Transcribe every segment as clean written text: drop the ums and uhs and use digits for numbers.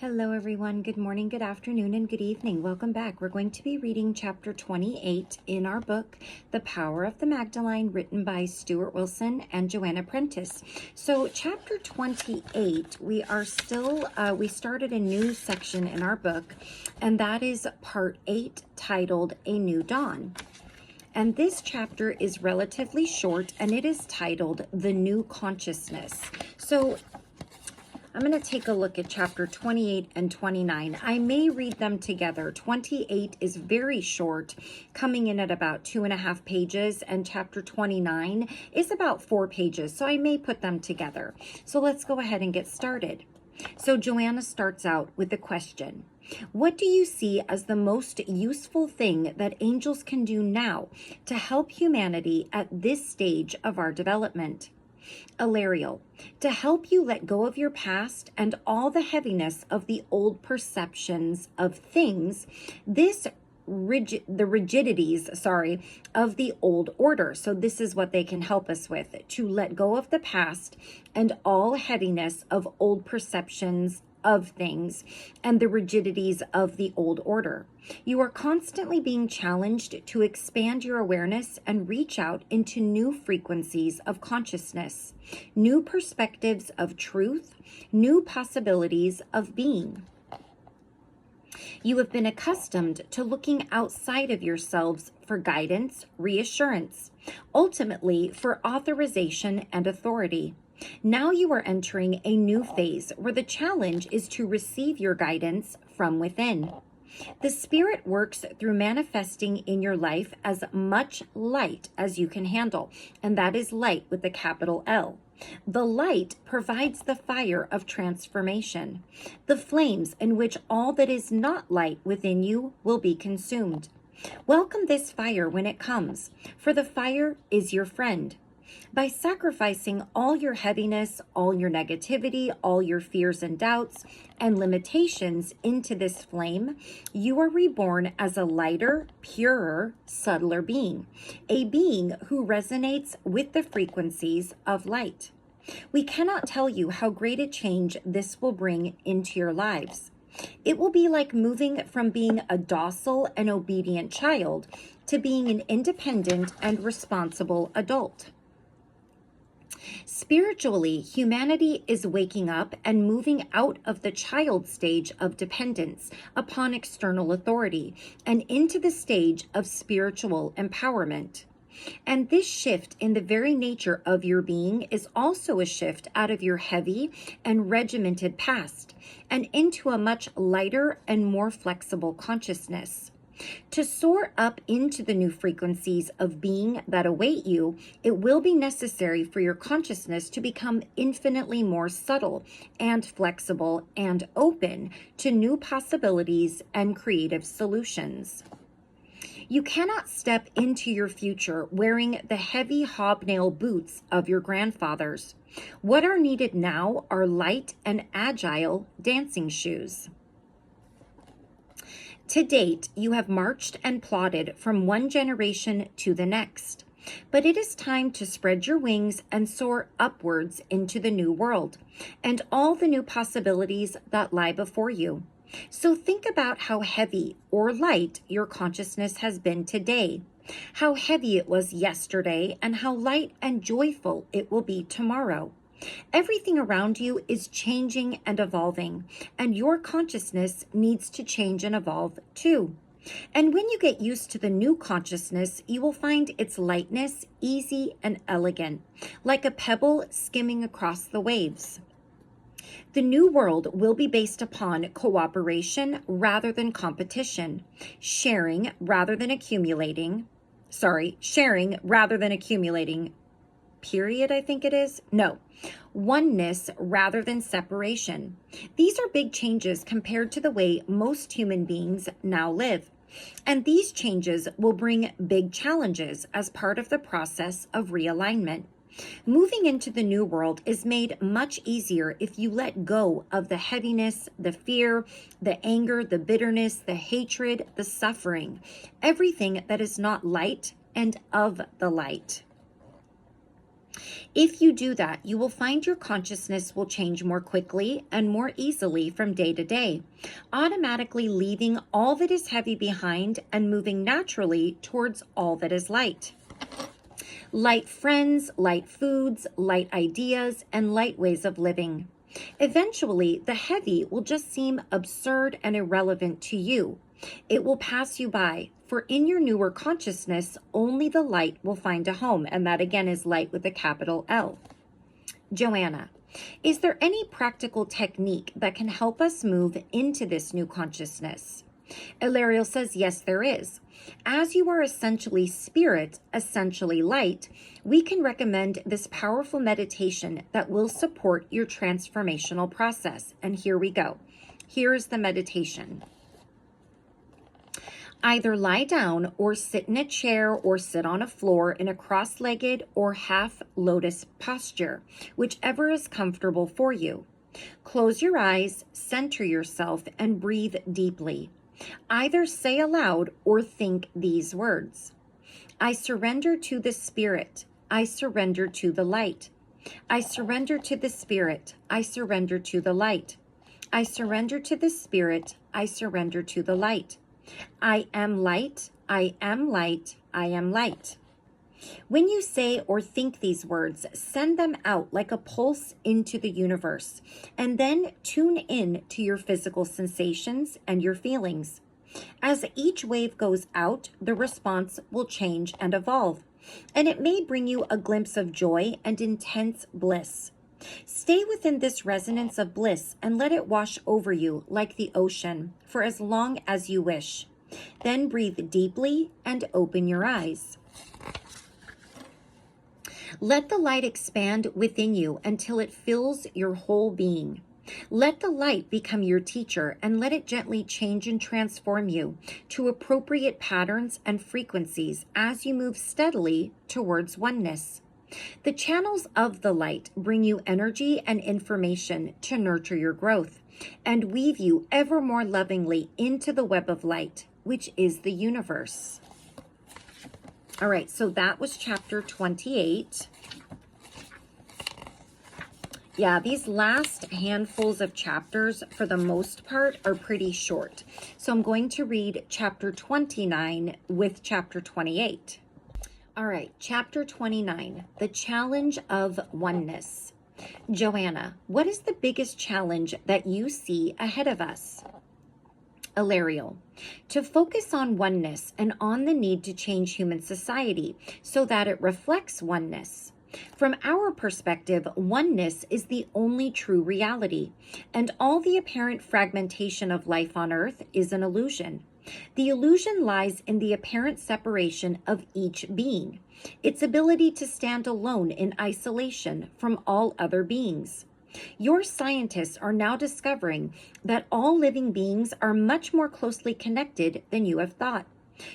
Hello everyone, good morning, good afternoon, and good evening. Welcome back. We're going to be reading chapter 28 in our book, The Power of the Magdalene, written by Stuart Wilson and Joanna Prentis. So chapter 28, we started a new section in our book, and that is part 8, titled A New Dawn. And this chapter is relatively short, and it is titled The New Consciousness. So I'm going to take a look at chapter 28 and 29. I may read them together. 28 is very short, coming in at about 2.5 pages, and chapter 29 is about 4 pages, so I may put them together. So let's go ahead and get started. So Joanna starts out with the question: what do you see as the most useful thing that angels can do now to help humanity at this stage of our development? Alariel, to help you let go of your past and all the heaviness of the old perceptions of things, the rigidities of the old order. So this is what they can help us with, to let go of the past and all heaviness of old perceptions of things and the rigidities of the old order. You are constantly being challenged to expand your awareness and reach out into new frequencies of consciousness, new perspectives of truth, new possibilities of being. You have been accustomed to looking outside of yourselves for guidance, reassurance, ultimately for authorization and authority. Now you are entering a new phase where the challenge is to receive your guidance from within. The Spirit works through manifesting in your life as much light as you can handle, and that is light with a capital L. The light provides the fire of transformation, the flames in which all that is not light within you will be consumed. Welcome this fire when it comes, for the fire is your friend. By sacrificing all your heaviness, all your negativity, all your fears and doubts and limitations into this flame, you are reborn as a lighter, purer, subtler being, a being who resonates with the frequencies of light. We cannot tell you how great a change this will bring into your lives. It will be like moving from being a docile and obedient child to being an independent and responsible adult. Spiritually, humanity is waking up and moving out of the child stage of dependence upon external authority and into the stage of spiritual empowerment. And this shift in the very nature of your being is also a shift out of your heavy and regimented past and into a much lighter and more flexible consciousness. To soar up into the new frequencies of being that await you, it will be necessary for your consciousness to become infinitely more subtle and flexible and open to new possibilities and creative solutions. You cannot step into your future wearing the heavy hobnail boots of your grandfathers. What are needed now are light and agile dancing shoes. To date, you have marched and plodded from one generation to the next. But it is time to spread your wings and soar upwards into the new world and all the new possibilities that lie before you. So think about how heavy or light your consciousness has been today, how heavy it was yesterday, and how light and joyful it will be tomorrow. Everything around you is changing and evolving, and your consciousness needs to change and evolve too. And when you get used to the new consciousness, you will find its lightness easy and elegant, like a pebble skimming across the waves. The new world will be based upon cooperation rather than competition, sharing rather than accumulating, period, I think it is. No. Oneness rather than separation. These are big changes compared to the way most human beings now live. And these changes will bring big challenges as part of the process of realignment. Moving into the new world is made much easier if you let go of the heaviness, the fear, the anger, the bitterness, the hatred, the suffering, everything that is not light and of the light. If you do that, you will find your consciousness will change more quickly and more easily from day to day, automatically leaving all that is heavy behind and moving naturally towards all that is light. Light friends, light foods, light ideas, and light ways of living. Eventually, the heavy will just seem absurd and irrelevant to you. It will pass you by, for in your newer consciousness, only the light will find a home, and that again is light with a capital L. Joanna, is there any practical technique that can help us move into this new consciousness? Ilariel says, yes, there is. As you are essentially spirit, essentially light, we can recommend this powerful meditation that will support your transformational process. And here we go. Here is the meditation. Either lie down or sit in a chair or sit on a floor in a cross-legged or half lotus posture, whichever is comfortable for you. Close your eyes, center yourself, and breathe deeply. Either say aloud or think these words. I surrender to the spirit. I surrender to the light. I surrender to the spirit. I surrender to the light. I surrender to the spirit. I surrender to the light. I am light. I am light. I am light. When you say or think these words, send them out like a pulse into the universe, and then tune in to your physical sensations and your feelings. As each wave goes out, the response will change and evolve, and it may bring you a glimpse of joy and intense bliss. Stay within this resonance of bliss and let it wash over you like the ocean for as long as you wish. Then breathe deeply and open your eyes. Let the light expand within you until it fills your whole being. Let the light become your teacher and let it gently change and transform you to appropriate patterns and frequencies as you move steadily towards oneness. The channels of the light bring you energy and information to nurture your growth and weave you ever more lovingly into the web of light, which is the universe. All right, so that was chapter 28. Yeah, these last handfuls of chapters, for the most part, are pretty short. So I'm going to read chapter 29 with chapter 28. All right, chapter 29, the challenge of oneness. Joanna, what is the biggest challenge that you see ahead of us? Ilariel, to focus on oneness and on the need to change human society so that it reflects oneness. From our perspective, oneness is the only true reality, and all the apparent fragmentation of life on Earth is an illusion. The illusion lies in the apparent separation of each being, its ability to stand alone in isolation from all other beings. Your scientists are now discovering that all living beings are much more closely connected than you have thought.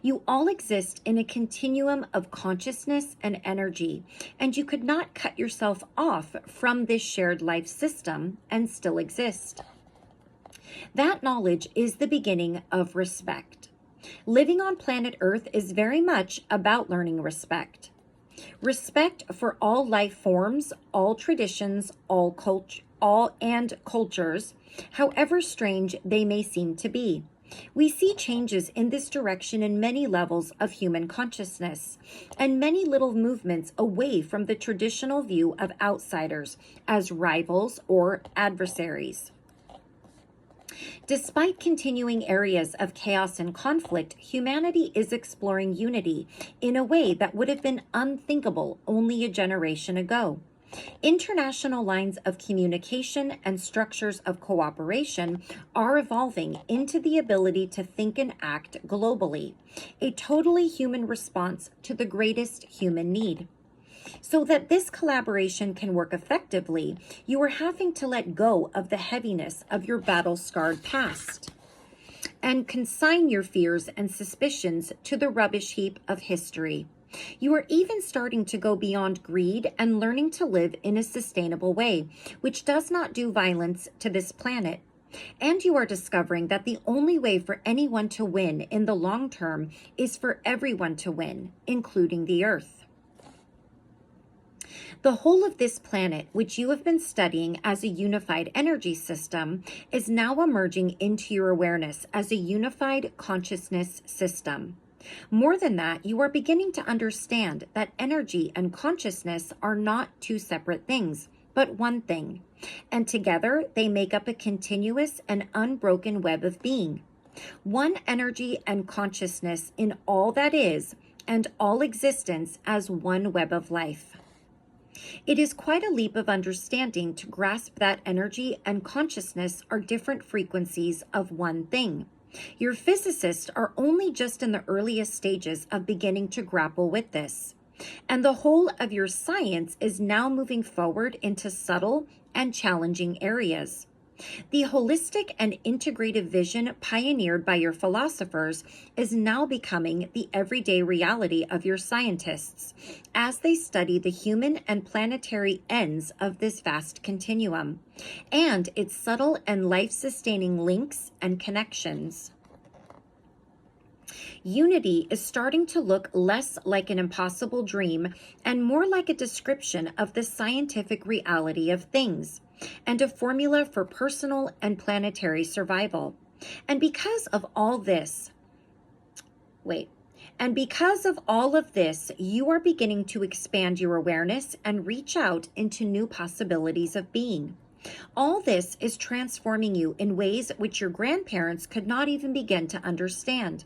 You all exist in a continuum of consciousness and energy, and you could not cut yourself off from this shared life system and still exist. That knowledge is the beginning of respect. Living on planet Earth is very much about learning respect. Respect for all life forms, all traditions, all cultures, however strange they may seem to be. We see changes in this direction in many levels of human consciousness, and many little movements away from the traditional view of outsiders as rivals or adversaries. Despite continuing areas of chaos and conflict, humanity is exploring unity in a way that would have been unthinkable only a generation ago. International lines of communication and structures of cooperation are evolving into the ability to think and act globally, a totally human response to the greatest human need. So that this collaboration can work effectively, you are having to let go of the heaviness of your battle-scarred past and consign your fears and suspicions to the rubbish heap of history. You are even starting to go beyond greed and learning to live in a sustainable way, which does not do violence to this planet. And you are discovering that the only way for anyone to win in the long term is for everyone to win, including the Earth. The whole of this planet, which you have been studying as a unified energy system, is now emerging into your awareness as a unified consciousness system. More than that, you are beginning to understand that energy and consciousness are not two separate things, but one thing. And together, they make up a continuous and unbroken web of being. One energy and consciousness in all that is, and all existence as one web of life. It is quite a leap of understanding to grasp that energy and consciousness are different frequencies of one thing. Your physicists are only just in the earliest stages of beginning to grapple with this. And the whole of your science is now moving forward into subtle and challenging areas. The holistic and integrative vision pioneered by your philosophers is now becoming the everyday reality of your scientists as they study the human and planetary ends of this vast continuum and its subtle and life-sustaining links and connections. Unity is starting to look less like an impossible dream and more like a description of the scientific reality of things and a formula for personal and planetary survival. And because of all of this, you are beginning to expand your awareness and reach out into new possibilities of being. All this is transforming you in ways which your grandparents could not even begin to understand.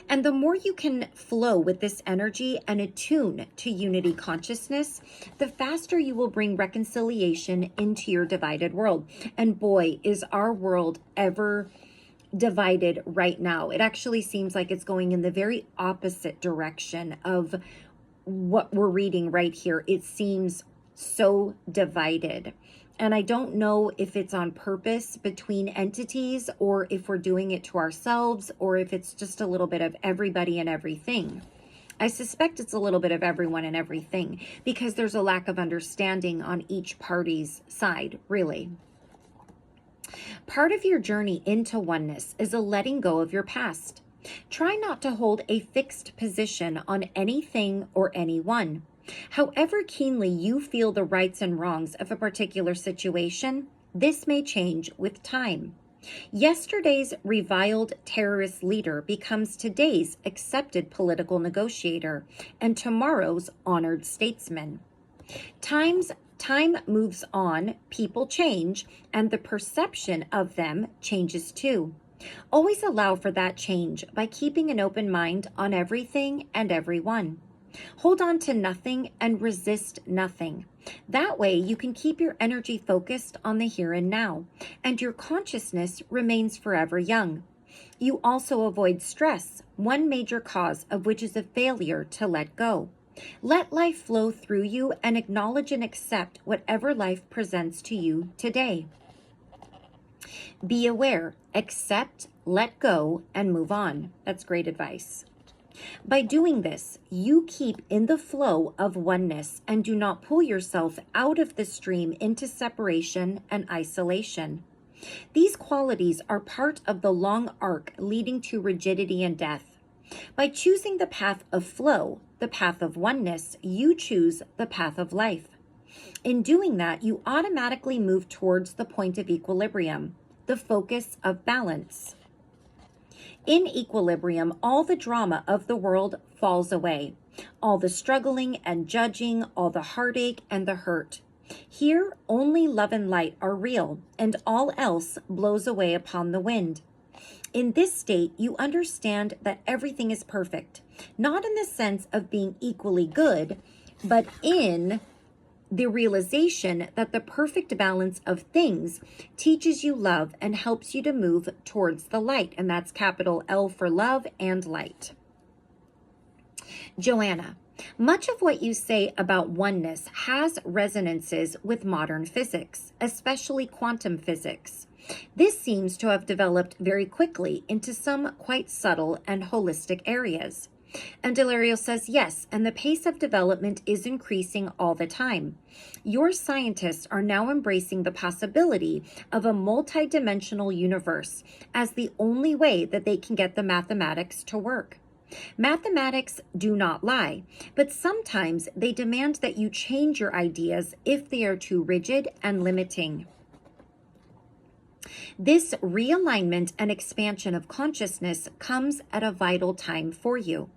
And the more you can flow with this energy and attune to unity consciousness, the faster you will bring reconciliation into your divided world. And boy, is our world ever divided right now. It actually seems like it's going in the very opposite direction of what we're reading right here. It seems so divided. And I don't know if it's on purpose between entities or if we're doing it to ourselves or if it's just a little bit of everybody and everything. I suspect it's a little bit of everyone and everything because there's a lack of understanding on each party's side, really. Part of your journey into oneness is a letting go of your past. Try not to hold a fixed position on anything or anyone. However keenly you feel the rights and wrongs of a particular situation, this may change with time. Yesterday's reviled terrorist leader becomes today's accepted political negotiator and tomorrow's honored statesman. Time moves on, people change, and the perception of them changes too. Always allow for that change by keeping an open mind on everything and everyone. Hold on to nothing and resist nothing. That way you can keep your energy focused on the here and now, and your consciousness remains forever young. You also avoid stress, one major cause of which is a failure to let go. Let life flow through you and acknowledge and accept whatever life presents to you today. Be aware, accept, let go, and move on. That's great advice. By doing this, you keep in the flow of oneness and do not pull yourself out of the stream into separation and isolation. These qualities are part of the long arc leading to rigidity and death. By choosing the path of flow, the path of oneness, you choose the path of life. In doing that, you automatically move towards the point of equilibrium, the focus of balance. In equilibrium, all the drama of the world falls away, all the struggling and judging, all the heartache and the hurt. Here, only love and light are real, and all else blows away upon the wind. In this state, you understand that everything is perfect, not in the sense of being equally good, but in the realization that the perfect balance of things teaches you love and helps you to move towards the light. And that's capital L for love and light. Joanna, much of what you say about oneness has resonances with modern physics, especially quantum physics. This seems to have developed very quickly into some quite subtle and holistic areas. And Delario says, yes, and the pace of development is increasing all the time. Your scientists are now embracing the possibility of a multidimensional universe as the only way that they can get the mathematics to work. Mathematics do not lie, but sometimes they demand that you change your ideas if they are too rigid and limiting. This realignment and expansion of consciousness comes at a vital time for you.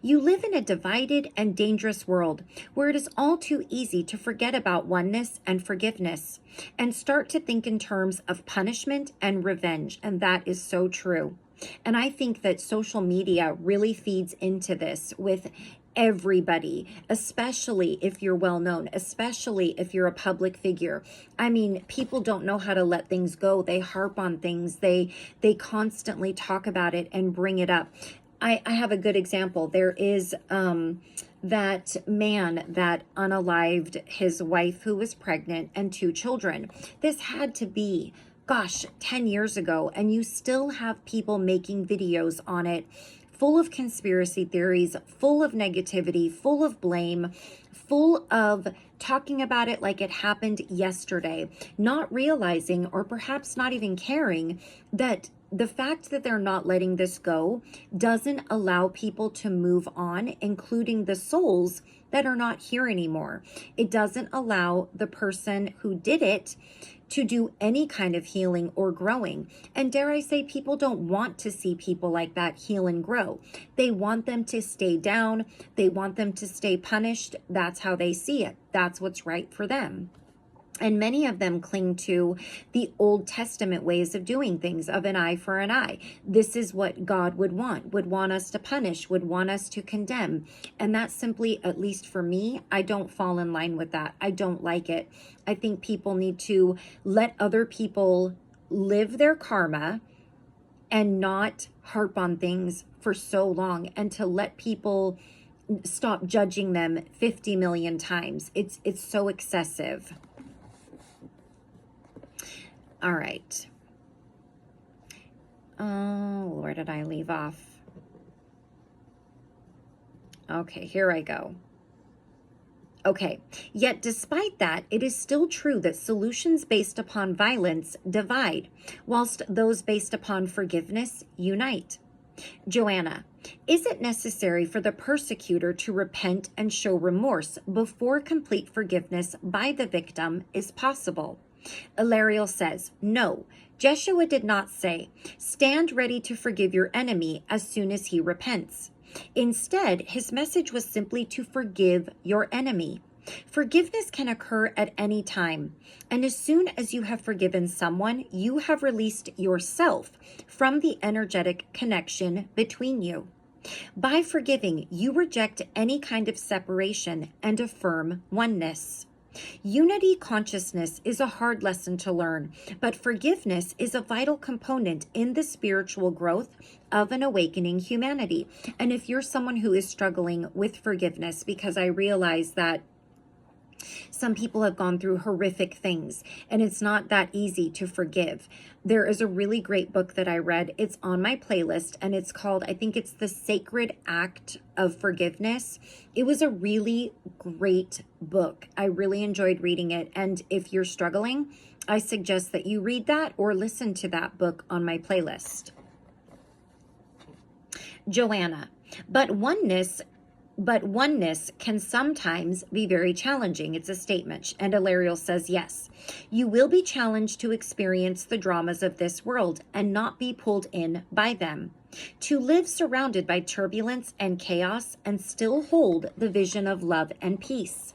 You live in a divided and dangerous world where it is all too easy to forget about oneness and forgiveness and start to think in terms of punishment and revenge, and that is so true. And I think that social media really feeds into this with everybody, especially if you're well known, especially if you're a public figure. I mean, people don't know how to let things go. They harp on things. They constantly talk about it and bring it up. I have a good example. There is that man that unalived his wife who was pregnant and 2 children. This had to be, gosh, 10 years ago, and you still have people making videos on it, full of conspiracy theories, full of negativity, full of blame, full of talking about it like it happened yesterday, not realizing, or perhaps not even caring, that the fact that they're not letting this go doesn't allow people to move on, including the souls that are not here anymore. It doesn't allow the person who did it to do any kind of healing or growing. And dare I say, people don't want to see people like that heal and grow. They want them to stay down. They want them to stay punished. That's how they see it. That's what's right for them. And many of them cling to the Old Testament ways of doing things, of an eye for an eye. This is what God would want us to punish, would want us to condemn. And that's simply, at least for me, I don't fall in line with that. I don't like it. I think people need to let other people live their karma and not harp on things for so long, and to let people stop judging them 50 million times. It's so excessive. All right. Oh, where did I leave off? Okay, here I go. Okay, yet despite that, it is still true that solutions based upon violence divide, whilst those based upon forgiveness unite. Joanna, is it necessary for the persecutor to repent and show remorse before complete forgiveness by the victim is possible? Ilariel says, no, Jeshua did not say, stand ready to forgive your enemy as soon as he repents. Instead, his message was simply to forgive your enemy. Forgiveness can occur at any time, and as soon as you have forgiven someone, you have released yourself from the energetic connection between you. By forgiving, you reject any kind of separation and affirm oneness. Unity consciousness is a hard lesson to learn, but forgiveness is a vital component in the spiritual growth of an awakening humanity. And if you're someone who is struggling with forgiveness, because I realize that some people have gone through horrific things and it's not that easy to forgive. There is a really great book that I read. It's on my playlist and it's called, I think it's The Sacred Act of Forgiveness. It was a really great book. I really enjoyed reading it. And if you're struggling, I suggest that you read that or listen to that book on my playlist. Joanna, but oneness can sometimes be very challenging. It's a statement. And Ilariel says, yes, you will be challenged to experience the dramas of this world and not be pulled in by them. To live surrounded by turbulence and chaos and still hold the vision of love and peace.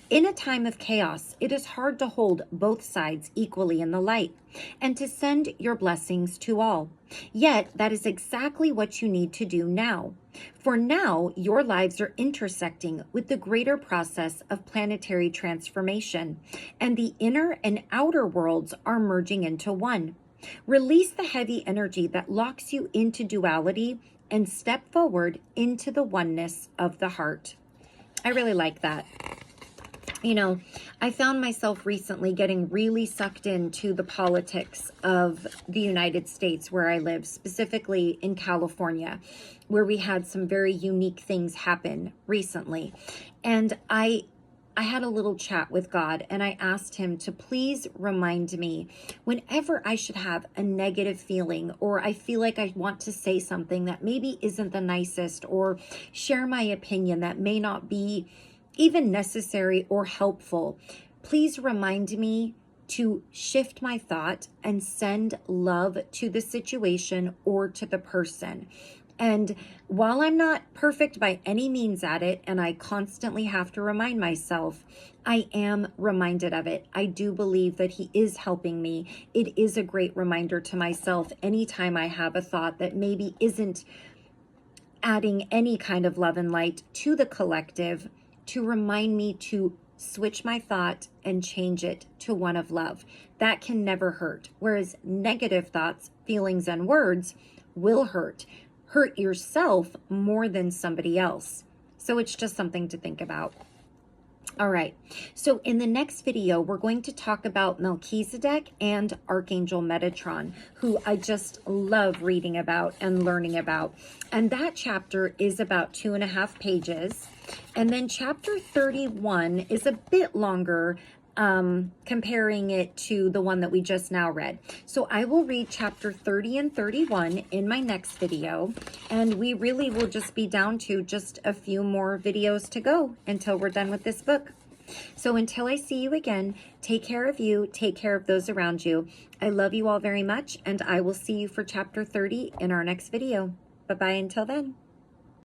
In a time of chaos, it is hard to hold both sides equally in the light and to send your blessings to all. Yet, that is exactly what you need to do now. For now, your lives are intersecting with the greater process of planetary transformation, and the inner and outer worlds are merging into one. Release the heavy energy that locks you into duality and step forward into the oneness of the heart. I really like that. You know, I found myself recently getting really sucked into the politics of the United States where I live, specifically in California, where we had some very unique things happen recently. And I I had a little chat with God, and I asked him to please remind me whenever I should have a negative feeling, or I feel like I want to say something that maybe isn't the nicest, or share my opinion that may not be even necessary or helpful. Please remind me to shift my thought and send love to the situation or to the person. And while I'm not perfect by any means at it, and I constantly have to remind myself, I am reminded of it. I do believe that he is helping me. It is a great reminder to myself anytime I have a thought that maybe isn't adding any kind of love and light to the collective, to remind me to switch my thought and change it to one of love. That can never hurt. Whereas negative thoughts, feelings, and words will hurt yourself more than somebody else. So it's just something to think about. All right, so in the next video, we're going to talk about Melchizedek and Archangel Metatron, who I just love reading about and learning about. And that chapter is about 2.5 pages. And then chapter 31 is a bit longer, comparing it to the one that we just now read. So I will read chapter 30 and 31 in my next video, and we really will just be down to just a few more videos to go until we're done with this book. So until I see you again, take care of you, take care of those around you. I love you all very much, and I will see you for chapter 30 in our next video. Bye-bye until then.